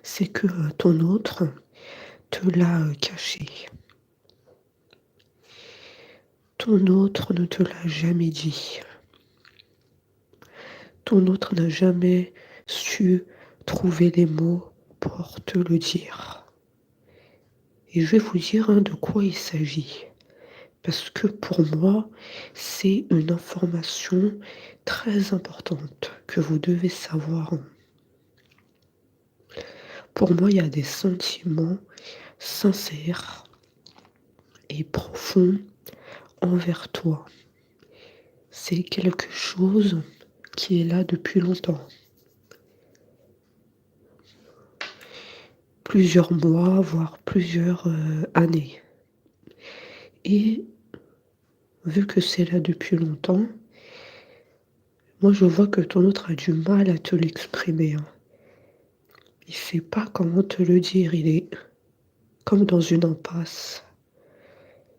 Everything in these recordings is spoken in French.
c'est que ton autre te l'a caché. Ton autre ne te l'a jamais dit. Ton autre n'a jamais su trouver les mots pour te le dire. Et je vais vous dire de quoi il s'agit. Parce que pour moi, c'est une information très importante que vous devez savoir. Pour moi, il y a des sentiments sincères et profonds envers toi. C'est quelque chose qui est là depuis longtemps. Plusieurs mois, voire plusieurs années. Et vu que c'est là depuis longtemps, moi je vois que ton autre a du mal à te l'exprimer. Il sait pas comment te le dire, il est comme dans une impasse.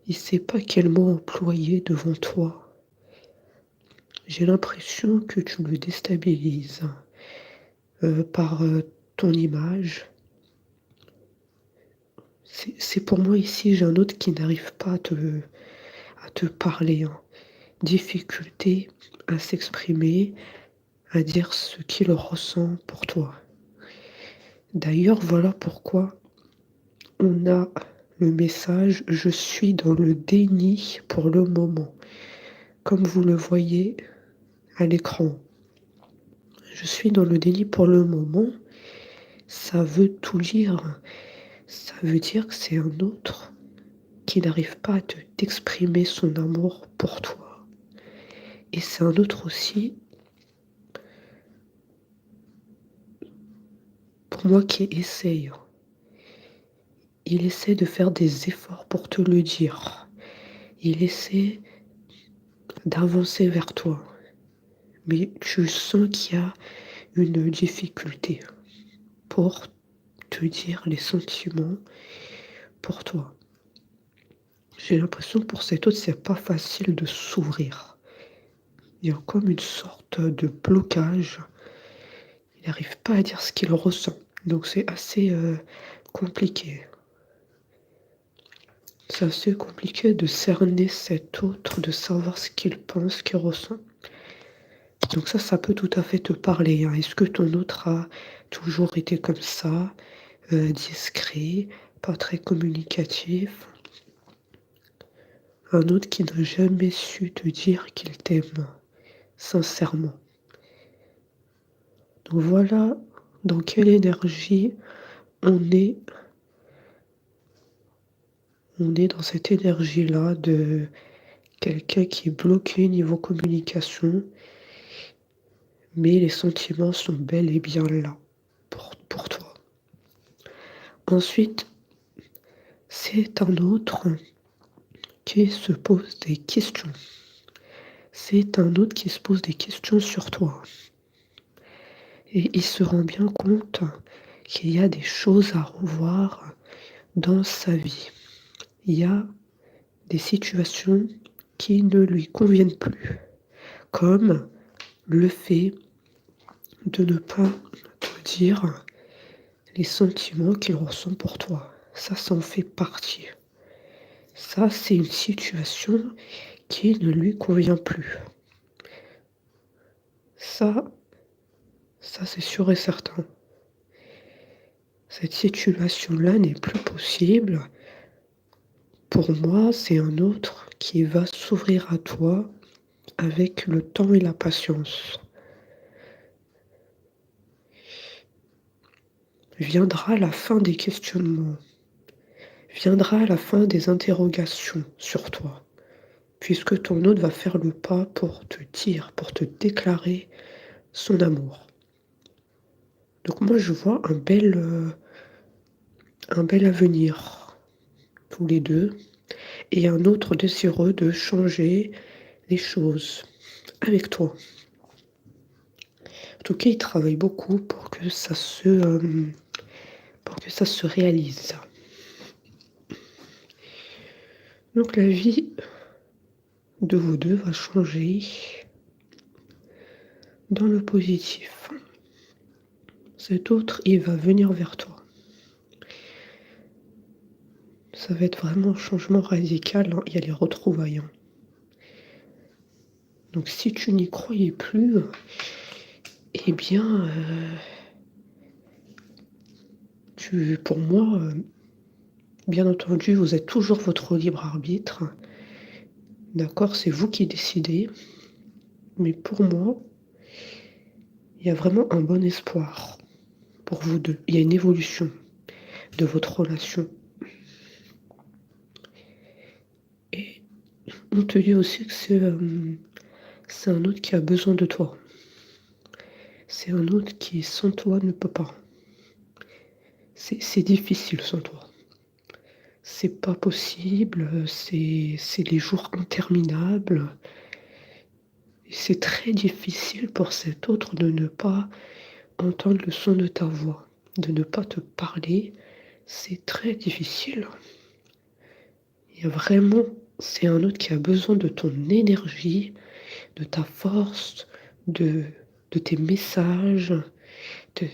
Il sait pas quel mot employer devant toi. J'ai l'impression que tu le déstabilises par ton image. C'est pour moi ici, j'ai un autre qui n'arrive pas à te parler. Difficulté à s'exprimer, à dire ce qu'il ressent pour toi. D'ailleurs, voilà pourquoi on a le message «Je suis dans le déni pour le moment», comme vous le voyez à l'écran. Je suis dans le déni pour le moment, ça veut tout dire. Ça veut dire que c'est un autre qui n'arrive pas à t'exprimer son amour pour toi. Et c'est un autre aussi, pour moi, qui essaye. Il essaie de faire des efforts pour te le dire. Il essaie d'avancer vers toi. Mais tu sens qu'il y a une difficulté pour te dire les sentiments pour toi. J'ai l'impression que pour cet autre, c'est pas facile de s'ouvrir. Il y a comme une sorte de blocage. Il n'arrive pas à dire ce qu'il ressent. Donc c'est assez compliqué. C'est assez compliqué de cerner cet autre, de savoir ce qu'il pense, ce qu'il ressent. Donc ça peut tout à fait te parler. Est-ce que ton autre a toujours été comme ça, discret, pas très communicatif? Un autre qui n'a jamais su te dire qu'il t'aime, sincèrement. Donc voilà dans quelle énergie on est. On est dans cette énergie-là de quelqu'un qui est bloqué niveau communication, mais les sentiments sont bel et bien là pour toi. Ensuite, c'est un autre qui se pose des questions. C'est un autre qui se pose des questions sur toi. Et il se rend bien compte qu'il y a des choses à revoir dans sa vie. Il y a des situations qui ne lui conviennent plus, comme le fait de ne pas te dire les sentiments qu'il ressent pour toi. Ça en fait partie. Ça, c'est une situation qui ne lui convient plus. Ça c'est sûr et certain. Cette situation-là n'est plus possible. Pour moi, c'est un autre qui va s'ouvrir à toi avec le temps et la patience. Viendra la fin des questionnements. Viendra la fin des interrogations sur toi. Puisque ton autre va faire le pas pour te dire, pour te déclarer son amour. Donc moi, je vois un bel avenir, tous les deux, et un autre désireux de changer les choses avec toi. En tout cas, il travaille beaucoup pour que ça se réalise. Donc la vie de vous deux va changer dans le positif. Cet autre, il va venir vers toi. Ça va être vraiment un changement radical, hein. Il y a les retrouvailles, hein. Donc si tu n'y croyais plus, eh bien, pour moi, bien entendu, vous êtes toujours votre libre arbitre, d'accord? C'est vous qui décidez, mais pour moi, il y a vraiment un bon espoir pour vous 2. Il y a une évolution de votre relation et on te dit aussi que c'est un autre qui a besoin de toi. C'est un autre qui, sans toi, ne peut pas. C'est difficile sans toi. C'est pas possible, c'est des jours interminables et c'est très difficile pour cet autre de ne pas entendre le son de ta voix, de ne pas te parler. C'est très difficile. Il y a vraiment c'est un autre qui a besoin de ton énergie, de ta force, de tes messages, de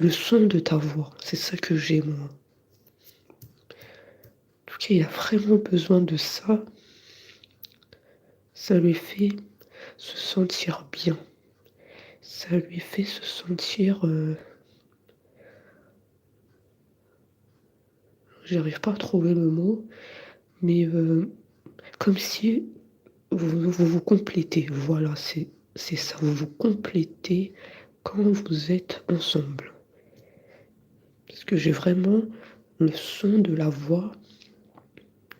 le son de ta voix. C'est ça que j'ai moi. En tout cas, il a vraiment besoin de ça. Ça lui fait se sentir bien. Ça lui fait se sentir, j'arrive pas à trouver le mot, mais, comme si vous complétez. Voilà, c'est ça, vous vous complétez quand vous êtes ensemble. Parce que j'ai vraiment le son de la voix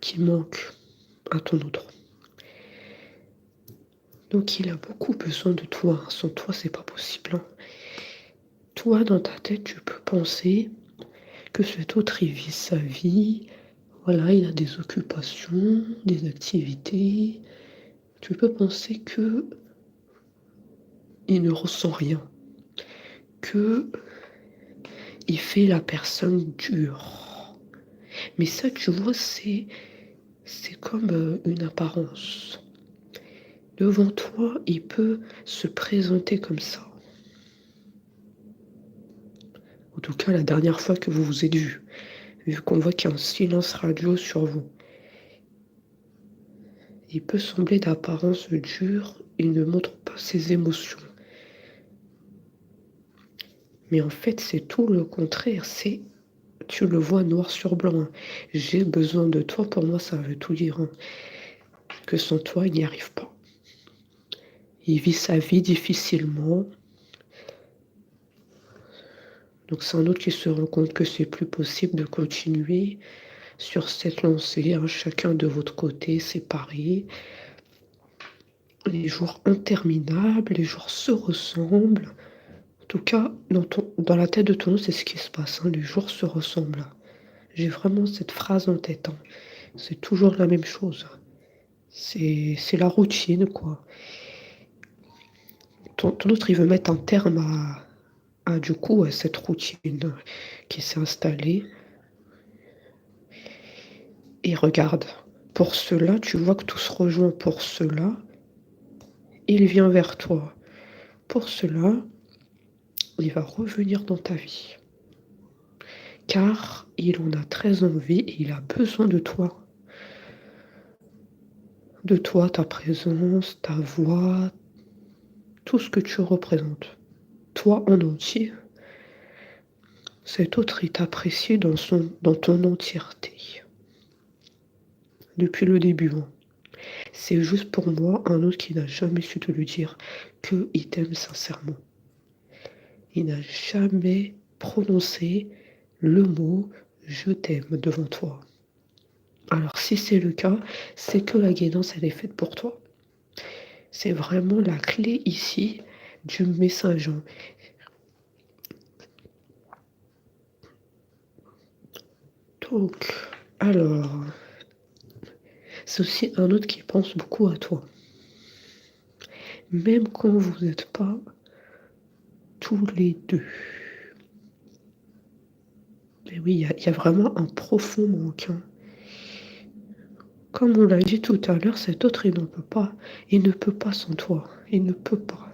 qui manque à ton autre. Donc il a beaucoup besoin de toi. Sans toi, c'est pas possible, hein. Toi, dans ta tête, tu peux penser que cet autre, il vit sa vie, voilà, il a des occupations, des activités. Tu peux penser qu'il ne ressent rien, qu'il fait la personne dure. Mais ça, tu vois, c'est comme, une apparence. Devant toi, il peut se présenter comme ça. En tout cas, la dernière fois que vous vous êtes vus, vu qu'on voit qu'il y a un silence radio sur vous. Il peut sembler d'apparence dure, il ne montre pas ses émotions. Mais en fait, c'est tout le contraire, tu le vois noir sur blanc, hein. J'ai besoin de toi, pour moi, ça veut tout dire, hein. Que sans toi, il n'y arrive pas. Il vit sa vie difficilement. Donc c'est un autre qui se rend compte que c'est plus possible de continuer sur cette lancée, hein, chacun de votre côté, séparés. Les jours interminables, les jours se ressemblent. En tout cas, dans la tête de tout le monde, c'est ce qui se passe, hein, les jours se ressemblent. J'ai vraiment cette phrase en tête, hein. C'est toujours la même chose. C'est la routine, quoi. Ton autre, il veut mettre un terme du coup, à cette routine qui s'est installée. Et regarde, pour cela, tu vois que tout se rejoint. Pour cela, il vient vers toi. Pour cela, il va revenir dans ta vie. Car il en a très envie et il a besoin de toi. De toi, ta présence, ta voix, tout ce que tu représentes. Toi en entier. Cet autre, il t'apprécie dans ton entièreté. Depuis le début, hein. C'est juste pour moi un autre qui n'a jamais su te le dire qu'il t'aime sincèrement. Il n'a jamais prononcé le mot «je t'aime» devant toi. Alors si c'est le cas, c'est que la guidance, elle est faite pour toi. C'est vraiment la clé ici du message, hein. Donc, alors, c'est aussi un autre qui pense beaucoup à toi. Même quand vous n'êtes pas tous les 2. Et oui, il y a vraiment un profond manque, hein. Comme on l'a dit tout à l'heure, cet autre, il ne peut pas sans toi. Il ne peut pas.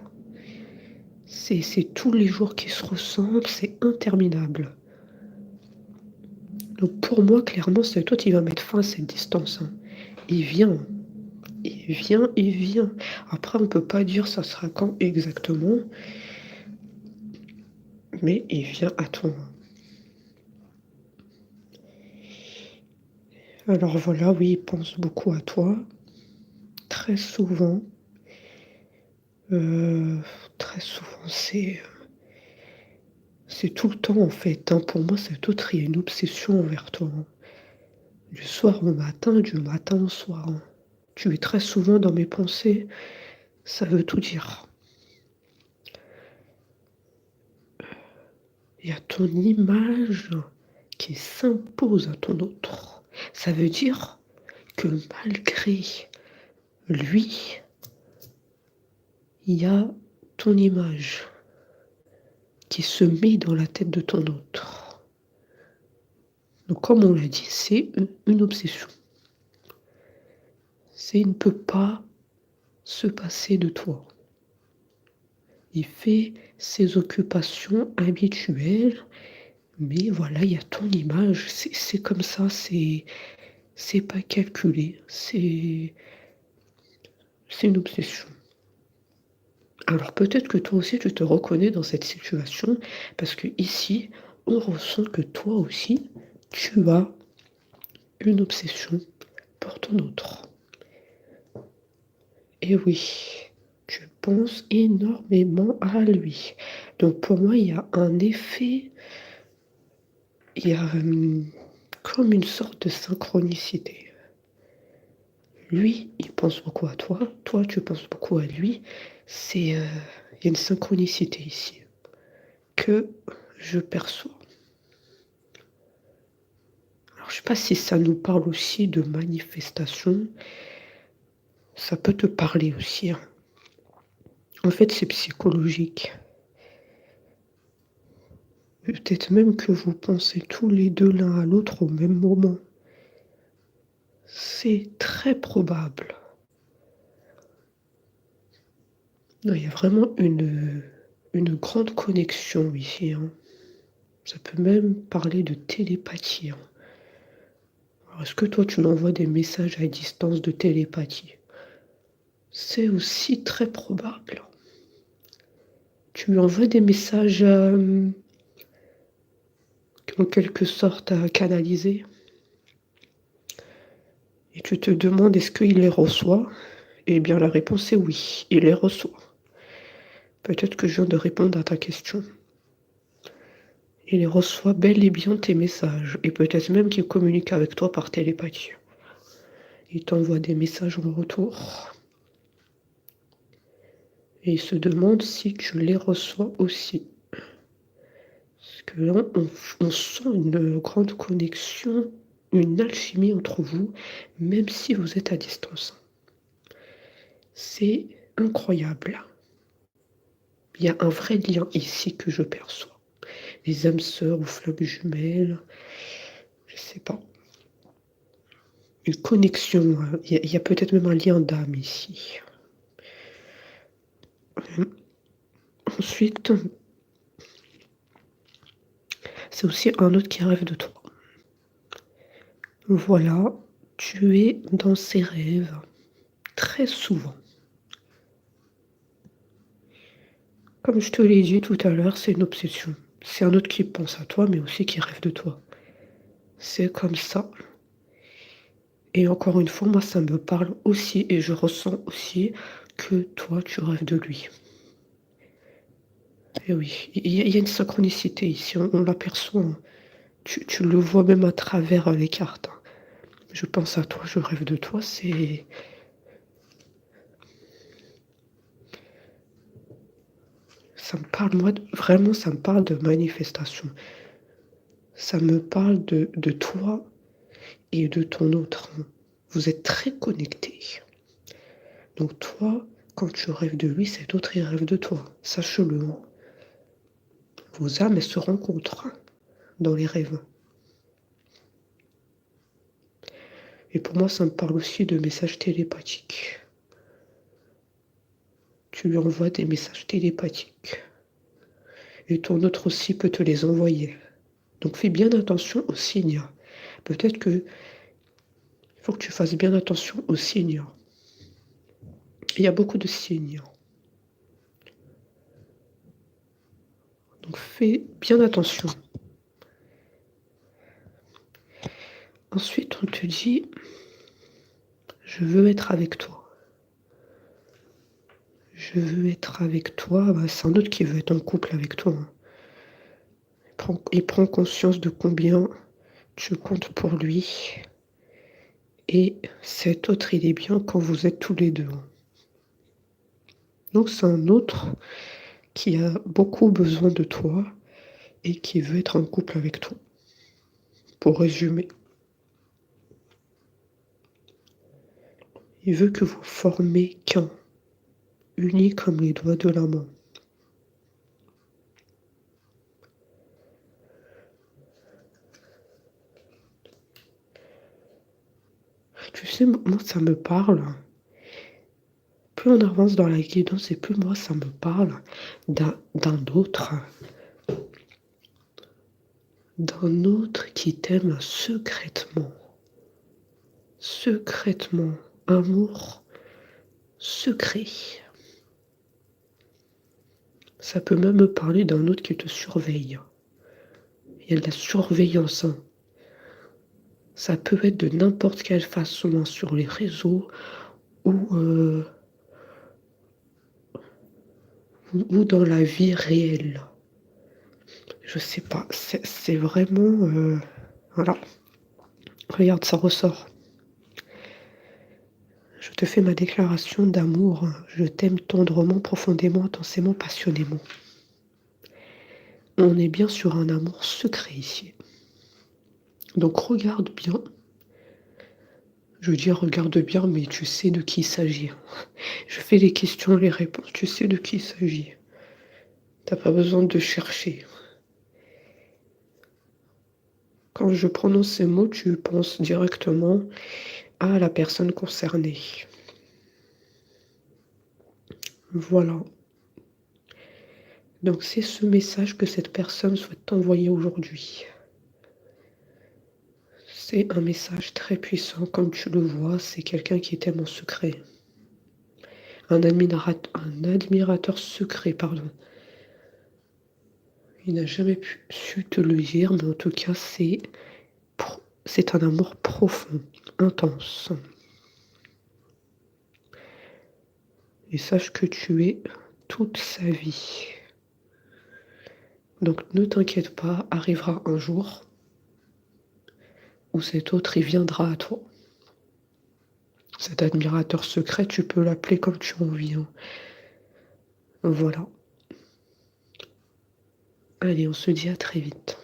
C'est tous les jours qui se ressemblent, c'est interminable. Donc pour moi, clairement, c'est toi qui vas mettre fin à cette distance, hein. Il vient, il vient, il vient. Après, on peut pas dire ça sera quand exactement, mais il vient à toi. Alors voilà, oui, il pense beaucoup à toi, très souvent. Heu, Très souvent, c'est tout le temps, en fait, hein. Pour moi, cet autre, il y a une obsession envers toi, hein. Du soir au matin, du matin au soir, hein. Tu es très souvent dans mes pensées, ça veut tout dire. Il y a ton image qui s'impose à ton autre. Ça veut dire que malgré lui, il y a ton image qui se met dans la tête de ton autre. Donc comme on l'a dit, c'est une obsession. Il ne peut pas se passer de toi. Il fait ses occupations habituelles, mais voilà, il y a ton image, c'est comme ça, c'est pas calculé, c'est une obsession. Alors peut-être que toi aussi tu te reconnais dans cette situation, parce que ici, on ressent que toi aussi, tu as une obsession pour ton autre. Et oui, tu penses énormément à lui. Donc pour moi, il y a un effet, il y a, comme une sorte de synchronicité. Lui, il pense beaucoup à toi, toi tu penses beaucoup à lui. Il y a une synchronicité ici, que je perçois. Alors je sais pas si ça nous parle aussi de manifestation, ça peut te parler aussi, hein. En fait, c'est psychologique. Peut-être même que vous pensez tous les 2 l'un à l'autre au même moment. C'est très probable. Non, il y a vraiment une grande connexion ici, hein. Ça peut même parler de télépathie, hein. Alors est-ce que toi tu m'envoies des messages à distance de télépathie? C'est aussi très probable. Tu lui envoies des messages, en quelque sorte à canaliser et tu te demandes est-ce qu'il les reçoit? Eh bien la réponse est oui, il les reçoit. Peut-être que je viens de répondre à ta question. Il reçoit bel et bien tes messages et peut-être même qu'il communique avec toi par télépathie. Il t'envoie des messages en retour et il se demande si tu les reçois aussi. Parce que là, on sent une grande connexion, une alchimie entre vous, même si vous êtes à distance. C'est incroyable. Il y a un vrai lien ici que je perçois. Les âmes sœurs ou flammes jumelles, je sais pas. Une connexion, il y a peut-être même un lien d'âme ici. Ensuite, c'est aussi un autre qui rêve de toi. Voilà, tu es dans ses rêves très souvent. Comme je te l'ai dit tout à l'heure, c'est une obsession. C'est un autre qui pense à toi, mais aussi qui rêve de toi. C'est comme ça. Et encore une fois, moi, ça me parle aussi et je ressens aussi que toi, tu rêves de lui. Et oui, il y a une synchronicité ici, on l'aperçoit, hein. Tu le vois même à travers les cartes, hein. Je pense à toi, je rêve de toi, ça me parle, moi, vraiment, ça me parle de manifestation. Ça me parle de toi et de ton autre, hein. Vous êtes très connectés. Donc toi, quand tu rêves de lui, cet autre, il rêve de toi. Sache-le, hein. Vos âmes, elles se rencontrent, hein, dans les rêves. Et pour moi, ça me parle aussi de messages télépathiques. Tu lui envoies des messages télépathiques. Et ton autre aussi peut te les envoyer. Donc fais bien attention aux signes. Peut-être que il faut que tu fasses bien attention aux signes. Il y a beaucoup de signes, donc fais bien attention. Ensuite, on te dit: «Je veux être avec toi. Je veux être avec toi», bah, c'est un autre qui veut être en couple avec toi, hein. Il prend conscience de combien tu comptes pour lui et cet autre, il est bien quand vous êtes tous les 2, hein. Donc c'est un autre qui a beaucoup besoin de toi et qui veut être en couple avec toi, pour résumer. Il veut que vous formez qu'un, unis comme les doigts de la main. Tu sais, moi ça me parle. Plus on avance dans la guidance et plus moi ça me parle d'un autre qui t'aime secrètement. Secrètement. Amour secret. Ça peut même me parler d'un autre qui te surveille. Il y a de la surveillance, hein. Ça peut être de n'importe quelle façon, hein, sur les réseaux ou, ou dans la vie réelle. Je sais pas, c'est vraiment, voilà. Regarde, ça ressort. Je te fais ma déclaration d'amour. Je t'aime tendrement, profondément, intensément, passionnément. On est bien sur un amour secret ici. Donc regarde bien. Je veux dire regarde bien, mais tu sais de qui il s'agit. Je fais les questions, les réponses, tu sais de qui il s'agit. Tu pas besoin de chercher. Quand je prononce ces mots, tu penses directement à la personne concernée. Voilà. Donc c'est ce message que cette personne souhaite t'envoyer aujourd'hui. C'est un message très puissant, comme tu le vois, c'est quelqu'un qui t'aime en secret. Un admirateur secret, pardon. Il n'a jamais su te le dire, mais en tout cas, c'est un amour profond, intense. Et sache que tu es toute sa vie. Donc ne t'inquiète pas, arrivera un jour où cet autre, il viendra à toi. Cet admirateur secret, tu peux l'appeler comme tu en envie, hein. Voilà. Allez, on se dit à très vite.